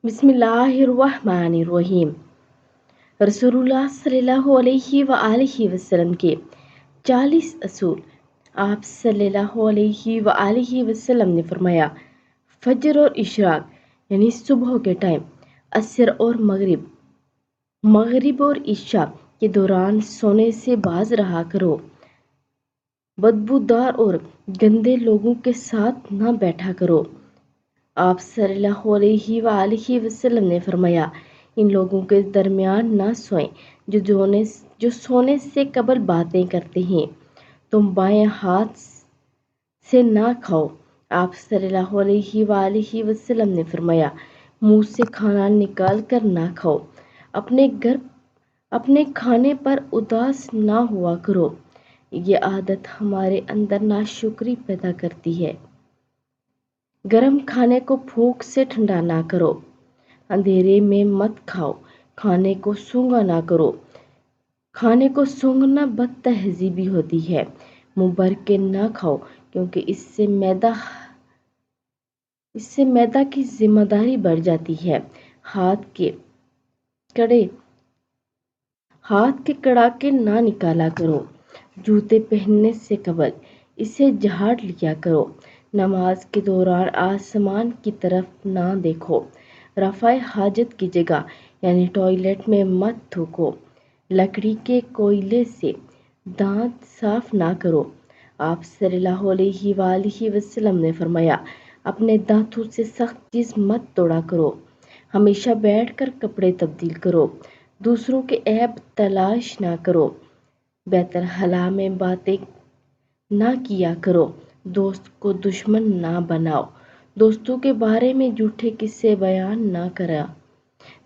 بسم اللہ الرحمن الرحیم۔ رسول اللہ صلی اللہ علیہ وآلہ وسلم کے 40 اصول۔ آپ صلی اللہ علیہ وآلہ وسلم نے فرمایا، فجر اور اشراق یعنی صبح کے ٹائم، عصر اور مغرب اور عشاء کے دوران سونے سے باز رہا کرو۔ بدبودار اور گندے لوگوں کے ساتھ نہ بیٹھا کرو۔ آپ صلی اللہ علیہ وآلہ وسلم نے فرمایا، ان لوگوں کے درمیان نہ سوئیں جو سونے سے قبل باتیں کرتے ہیں۔ تم بائیں ہاتھ سے نہ کھاؤ۔ آپ صلی اللہ علیہ وآلہ وسلم نے فرمایا، منہ سے کھانا نکال کر نہ کھاؤ۔ اپنے کھانے پر اداس نہ ہوا کرو۔ یہ عادت ہمارے اندر ناشکری پیدا کرتی ہے۔ گرم کھانے کو پھونک سے ٹھنڈا نہ کرو۔ اندھیرے میں مت کھاؤ۔ کھانے کو سونگھا نہ کرو۔ کھانے کو سونگھنا بد تہذیبی ہوتی ہے۔ منہ بھر کے نہ کھاؤ کیونکہ اس سے معدہ کی ذمہ داری بڑھ جاتی ہے۔ ہاتھ کے کڑاکے نہ نکالا کرو۔ جوتے پہننے سے قبل اسے جھاڑ لیا کرو۔ نماز کے دوران آسمان کی طرف نہ دیکھو۔ رفع حاجت کی جگہ یعنی ٹوائلٹ میں مت تھوکو۔ لکڑی کے کوئلے سے دانت صاف نہ کرو۔ آپ صلی اللہ علیہ وآلہ وسلم نے فرمایا، اپنے دانتوں سے سخت چیز مت توڑا کرو۔ ہمیشہ بیٹھ کر کپڑے تبدیل کرو۔ دوسروں کے عیب تلاش نہ کرو۔ بیت الخلاء میں باتیں نہ کیا کرو۔ دوست کو دشمن نہ بناؤ۔ دوستوں کے بارے میں جھوٹے قصے بیان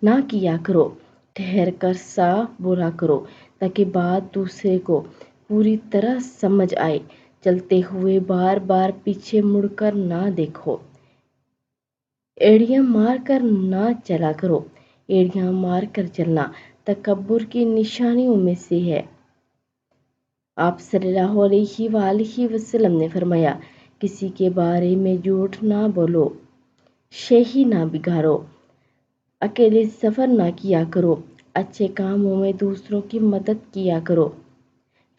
نہ کیا کرو۔ ٹھہر کر صاف بولا کرو تاکہ بات دوسرے کو پوری طرح سمجھ آئے۔ چلتے ہوئے بار بار پیچھے مڑ کر نہ دیکھو۔ ایڑیاں مار کر نہ چلا کرو۔ ایڑیاں مار کر چلنا تکبر کی نشانیوں میں سے ہے۔ آپ صلی اللہ علیہ وآلہ وسلم نے فرمایا، کسی کے بارے میں جھوٹ نہ بولو۔ شہی نہ بگاڑو۔ اکیلے سفر نہ کیا کرو۔ اچھے کاموں میں دوسروں کی مدد کیا کرو۔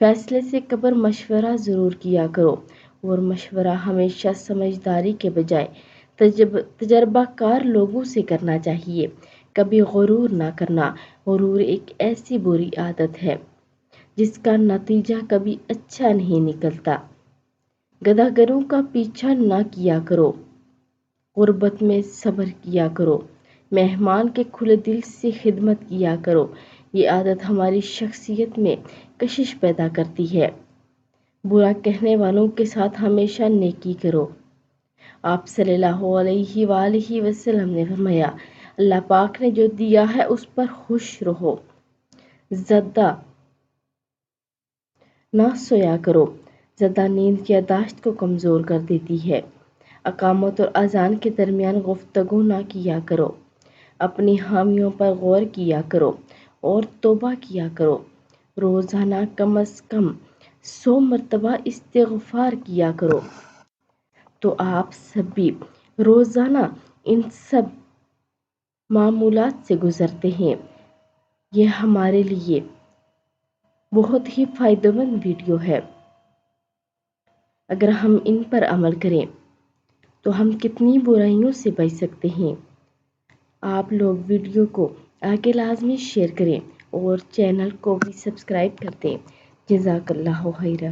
فیصلے سے قبل مشورہ ضرور کیا کرو اور مشورہ ہمیشہ سمجھداری کے بجائے تجربہ کار لوگوں سے کرنا چاہیے۔ کبھی غرور نہ کرنا۔ غرور ایک ایسی بری عادت ہے جس کا نتیجہ کبھی اچھا نہیں نکلتا۔ گداگروں کا پیچھا نہ کیا کرو۔ غربت میں صبر کیا کرو۔ مہمان کے کھلے دل سے خدمت کیا کرو۔ یہ عادت ہماری شخصیت میں کشش پیدا کرتی ہے۔ برا کہنے والوں کے ساتھ ہمیشہ نیکی کرو۔ آپ صلی اللہ علیہ وآلہ وسلم نے فرمایا، اللہ پاک نے جو دیا ہے اس پر خوش رہو۔ زیادہ نہ سویا کرو۔ زیادہ نیند یادداشت کو کمزور کر دیتی ہے۔ اقامت اور اذان کے درمیان گفتگو نہ کیا کرو۔ اپنی حامیوں پر غور کیا کرو اور توبہ کیا کرو۔ روزانہ کم از کم 100 مرتبہ استغفار کیا کرو۔ تو آپ سب بھی روزانہ ان سب معمولات سے گزرتے ہیں۔ یہ ہمارے لیے بہت ہی فائدہ مند ویڈیو ہے۔ اگر ہم ان پر عمل کریں تو ہم کتنی برائیوں سے بچ سکتے ہیں۔ آپ لوگ ویڈیو کو آگے لازمی شیئر کریں اور چینل کو بھی سبسکرائب کر دیں۔ جزاک اللہ خیرا۔